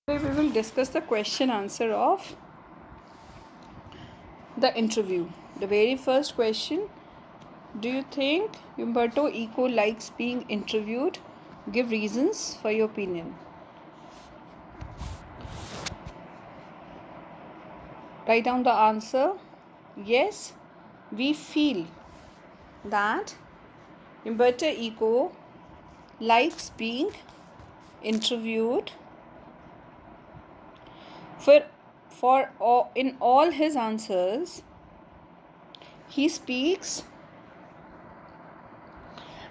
Today we will discuss the question answer of the interview. The very first question: do you think Umberto Eco likes being interviewed? Give reasons for your opinion. Write down the answer. Yes, we feel that Umberto Eco likes being interviewed for in all his answers. He speaks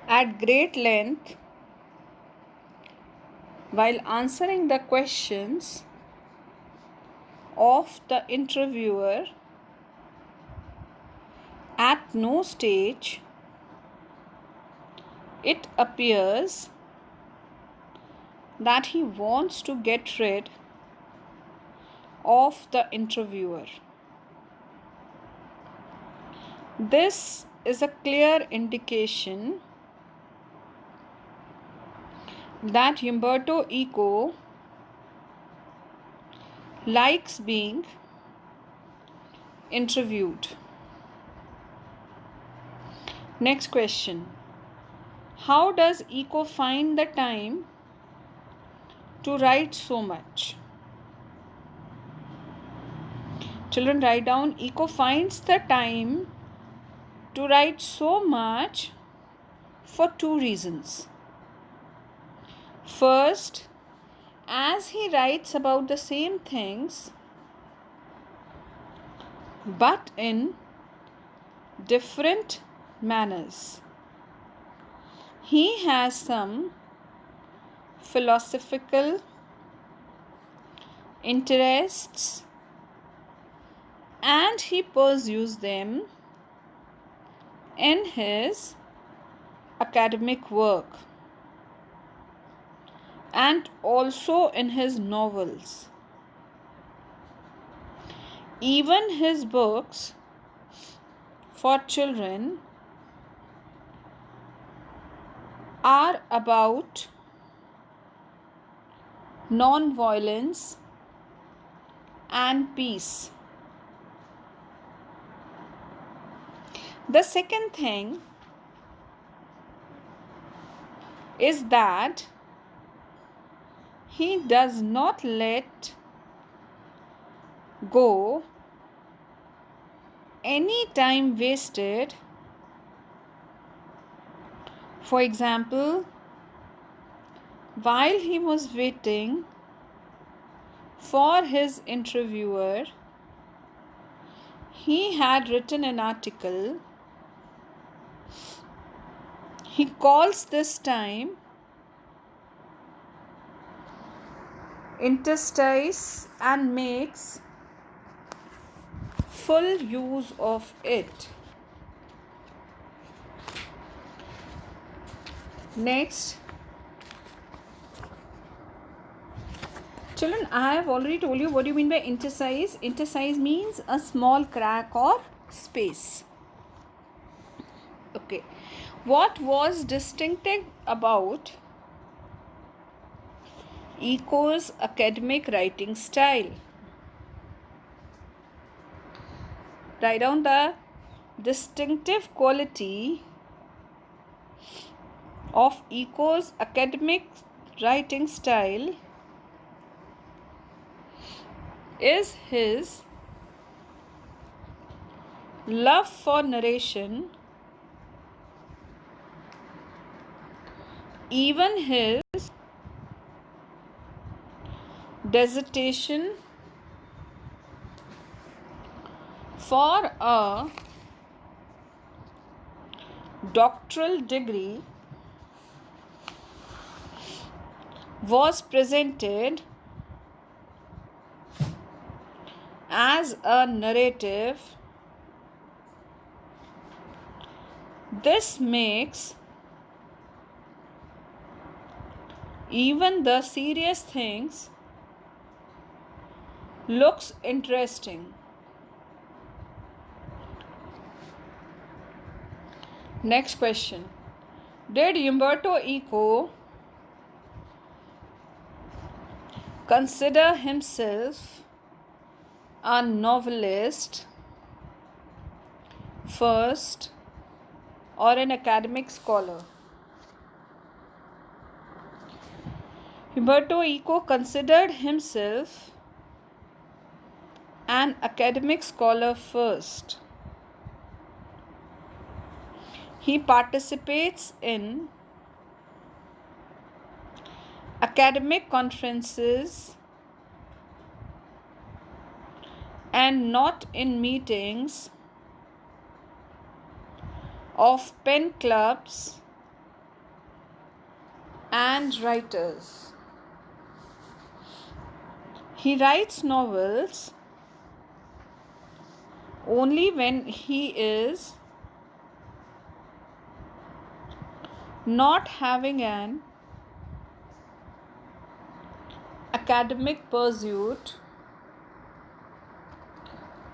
at great length while answering the questions of the interviewer. At no stage it appears that he wants to get rid of the interviewer. This is a clear indication that Umberto Eco likes being interviewed. Next question: how does Eco find the time to write so much? Children, write down. Eco finds the time to write so much for two reasons. First, as he writes about the same things but in different manners, he has some philosophical interests and he pursues them in his academic work and also in his novels. Even his books for children are about non-violence and peace. The second thing is that he does not let go any time wasted. For example, while he was waiting for his interviewer, he had written an article. He calls this time interstice and makes full use of it. Next, children, I have already told you what do you mean by interstice. Interstice means a small crack or space. Okay, what was distinctive about Eco's academic writing style? Write down the distinctive quality of Eco's academic writing style is his love for narration, even his dissertation for a doctoral degree was presented as a narrative. This makes even the serious things looks interesting. Next question: did Umberto Eco consider himself a novelist first or an academic scholar? Umberto Eco considered himself an academic scholar first. He participates in academic conferences and not in meetings of pen clubs and writers. He writes novels only when he is not having an academic pursuit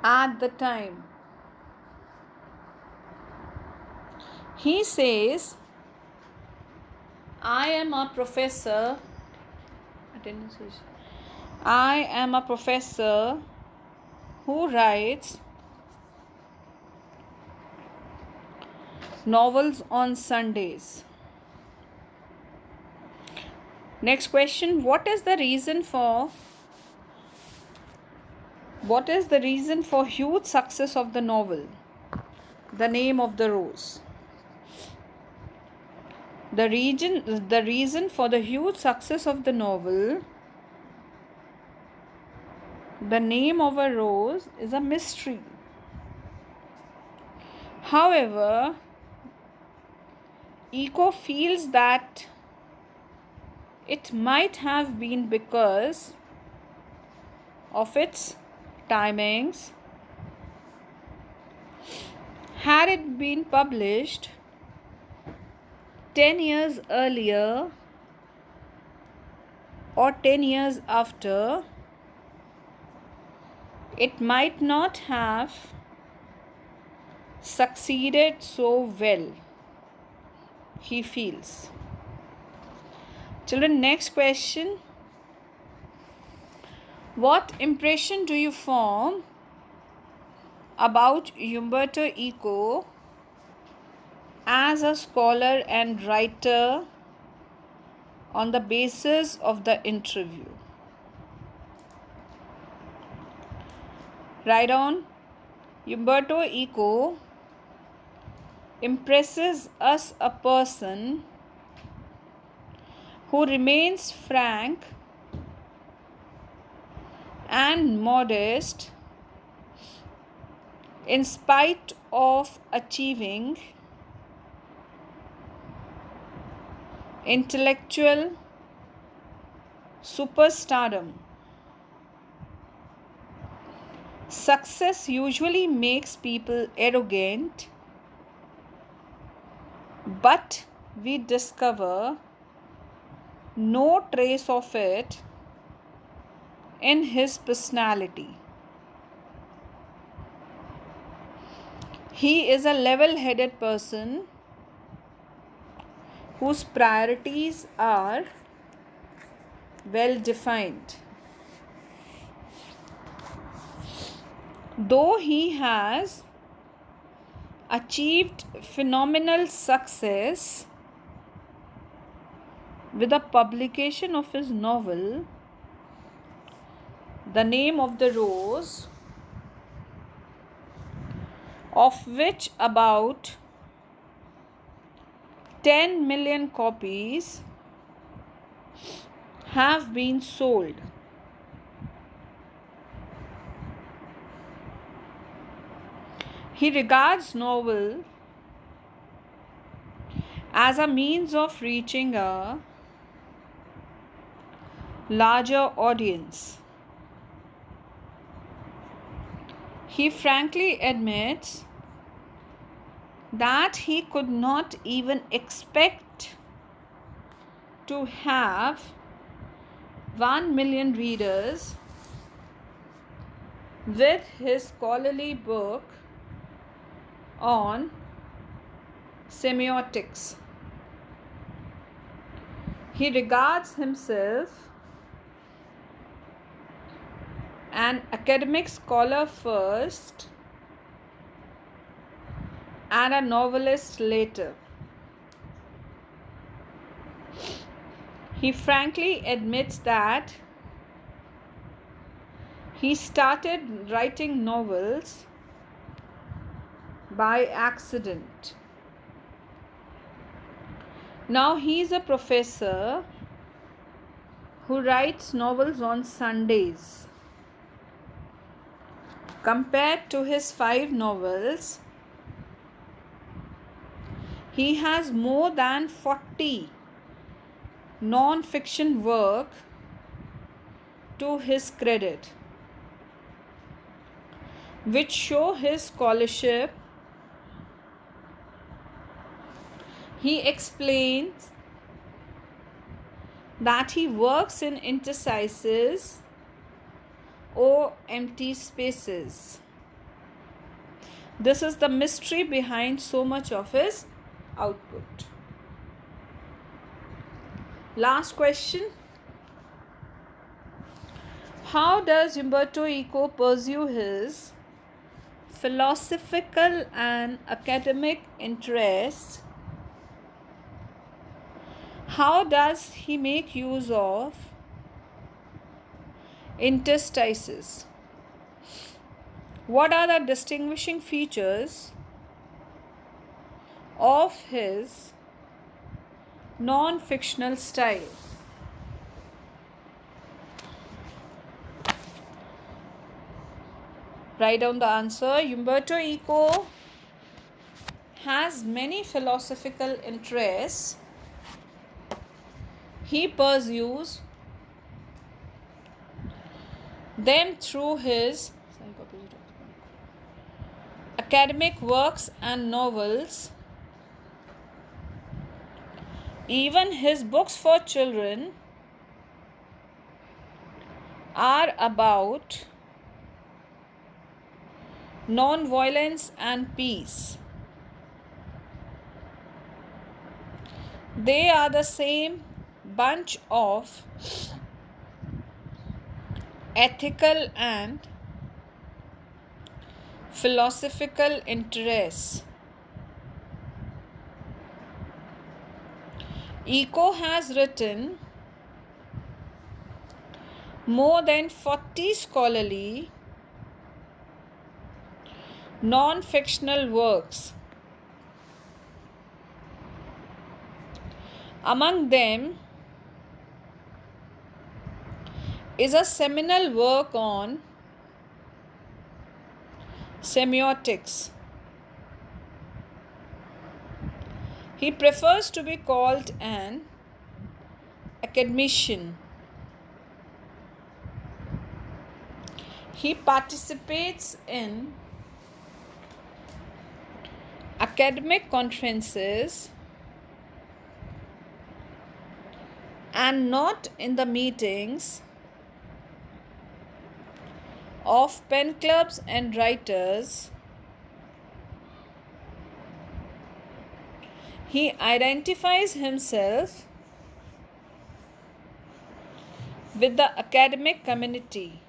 at the time. He says, I am a professor. I am a professor who writes novels on Sundays. Next question, what is the reason for huge success of the novel The Name of the Rose? The reason for the huge success of the novel The Name of a Rose is a mystery. However, Eco feels that it might have been because of its timings. Had it been published 10 years earlier or 10 years after, it might not have succeeded so well, he feels. Children, next question. What impression do you form about Umberto Eco as a scholar and writer on the basis of the interview? Write on. Umberto Eco impresses us a person who remains frank and modest in spite of achieving intellectual superstardom. Success usually makes people arrogant, but we discover no trace of it in his personality. He is a level-headed person whose priorities are well defined. Though he has achieved phenomenal success with the publication of his novel The Name of the Rose, of which about 10 million copies have been sold. He regards novel as a means of reaching a larger audience. He frankly admits that he could not even expect to have 1 million readers with his scholarly book on semiotics. He regards himself an academic scholar first and a novelist later. He frankly admits that he started writing novels by accident. Now he is a professor who writes novels on Sundays. Compared to his 5 novels, he has more than 40 non-fiction work to his credit, which show his scholarship. He explains that he works in interstices or empty spaces. This is the mystery behind so much of his output. Last question. How does Umberto Eco pursue his philosophical and academic interests? How does he make use of interstices? What are the distinguishing features of his non-fictional style? Write down the answer. Umberto Eco has many philosophical interests. He pursues them through his academic works and novels. Even his books for children are about non-violence and peace. They are the same bunch of ethical and philosophical interests. Eco has written more than 40 scholarly non-fictional works. Among them is a seminal work on semiotics. He prefers to be called an academician. He participates in academic conferences and not in the meetings of pen clubs and writers. He identifies himself with the academic community.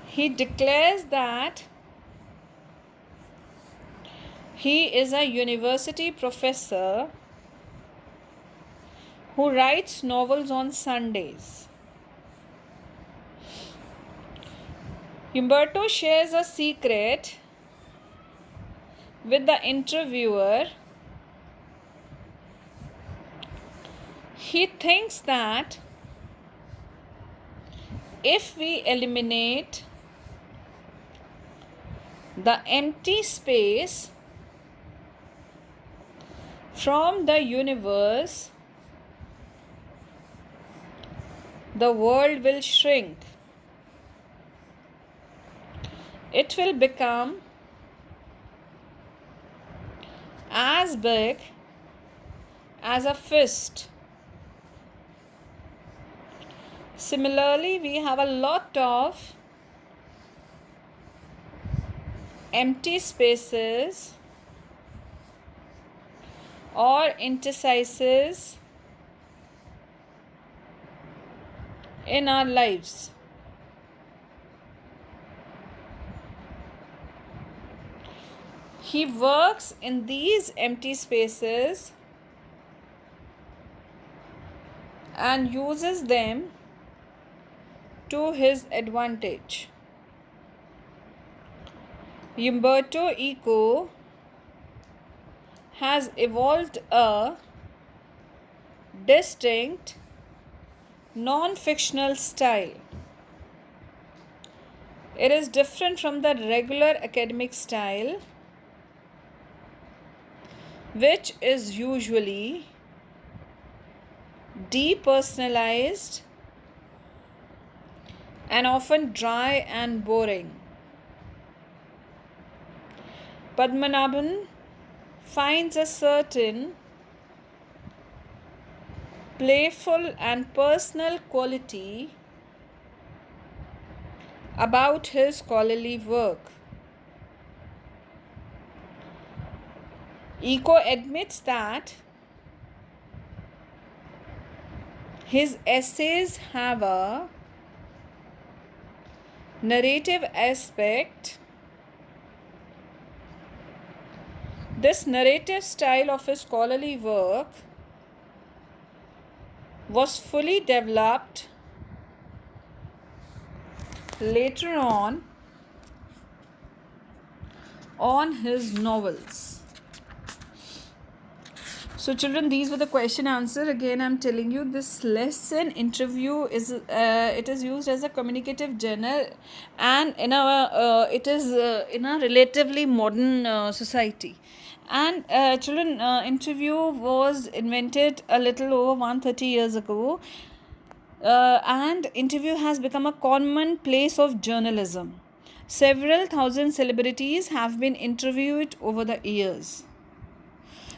He declares that he is a university professor who writes novels on Sundays. Umberto shares a secret with the interviewer. He thinks that if we eliminate the empty space from the universe, the world will shrink. It will become as big as a fist. Similarly, we have a lot of empty spaces or interstices in our lives. He works in these empty spaces and uses them to his advantage. Umberto Eco has evolved a distinct non-fictional style. It is different from the regular academic style, which is usually depersonalized and often dry and boring. Padmanabhan finds a certain playful and personal quality about his scholarly work. Eco admits that his essays have a narrative aspect. This narrative style of his scholarly work was fully developed later on his novels. So children, these were the question answer. Again, I'm telling you, this lesson interview is it is used as a communicative journal, and in our it is in a relatively modern society. And children, interview was invented a little over 130 years ago, and interview has become a common place of journalism. Several thousand celebrities have been interviewed over the years.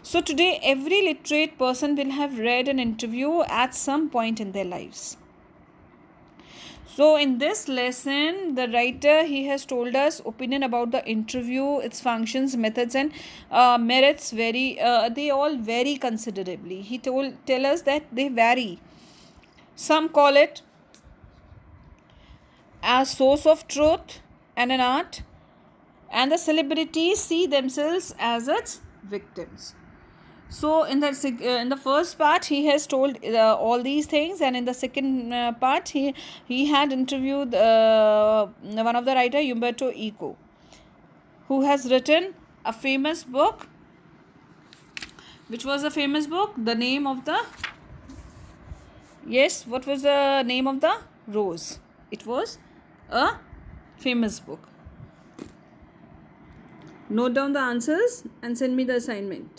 So today, every literate person will have read an interview at some point in their lives. So in this lesson, the writer, he has told us opinion about the interview, its functions, methods, and merits. They all vary considerably. He tell us that they vary. Some call it as source of truth and an art, and the celebrities see themselves as its victims. So in the first part, he has told all these things, and in the second part, he had interviewed one of the writer, Umberto Eco, who has written a famous book. Which was a famous book? The name of the what was the name of the rose? It was a famous book. Note down the answers and send me the assignment.